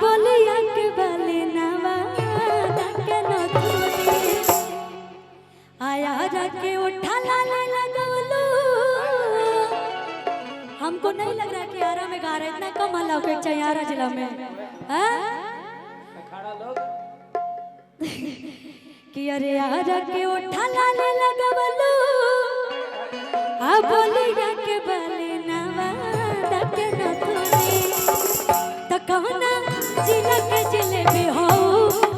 बोलिया के बाले नवा के नथुनी आया रखे उठा लाले लगवलू। हमको नहीं लग रहा कि आरा में गा रहे, इतना कम हल्ला के चाहिए आरा जिला में कि अरे आरा के उठा लाले लगवलू आ बोलिया के बाले नवा के नथुनी तो कहना जिला के जिलेबी हो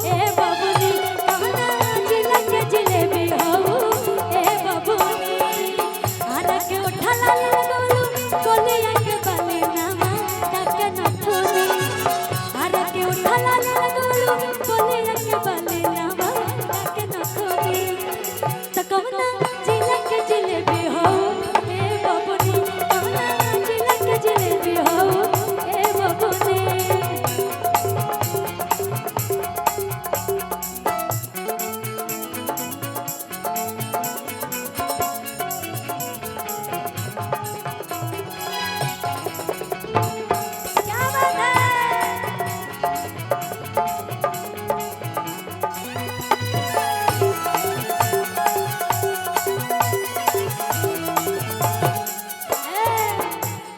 ए बबुनी, कहना जिला के जिलेबी हो ए बबुनी आरा के उठा लाले लगवलू बोलिया के बाले नवा के नथुनी आरा के उठा लाले लगवलू बोलिया के बाले नवा के नथुनी तो कहना जिला के जिलेबी हो ए बबुनी, कहना जिला के जिलेबी हो ए बबुनी।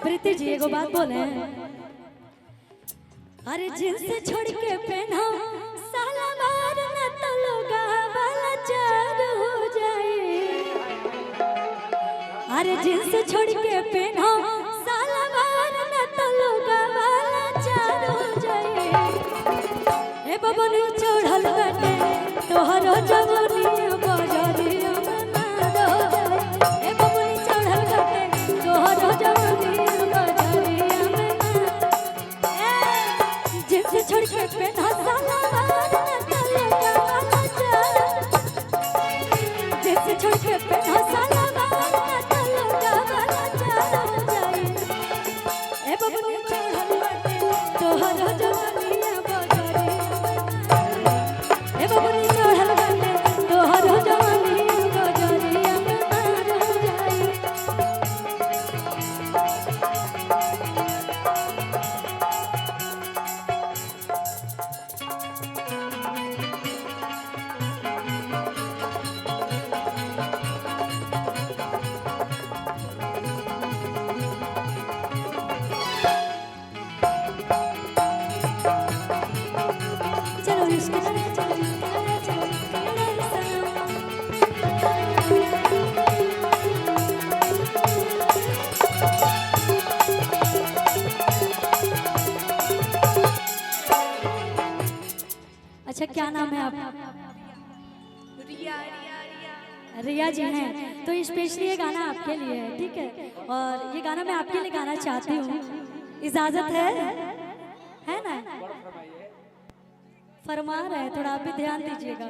प्रीति जी एगो बात बोले, अरे जींस छोड़ के पहना सलवार न तो लोगा वाला चार हो जाए। अरे जींस छोड़ के पहना सलवार न तो लोगा वाला चार हो जाए। ए बबनी चढ़ल बाटे तोहरो जवानी बजरिया में ना दो जाए। ए बबनी चढ़ल बाटे तोहरो जवानी छोड़ के पहना सलवार न तो लोगा वाला चार, जैसे छोड़ के पहना सलवार न तो लोगा वाला चार हो जाए। ए बबनी चढ़ल बाटे तोहरो जवानिया बजरिया ए बबनी चढ़ल बाटे तोहरो जवानिया बजरिया में मार हो जाए। चलो इश्क करे चलो इश्क करे चलो इश्क करे सनम। अच्छा क्या नाम है आप? रिया जी हैं। तो स्पेशली ये गाना आपके लिए है, ठीक है? और ये गाना मैं आपके लिए गाना चाहती हूँ, इजाजत है ना? फरमा रहे, थोड़ा आप भी ध्यान दीजिएगा।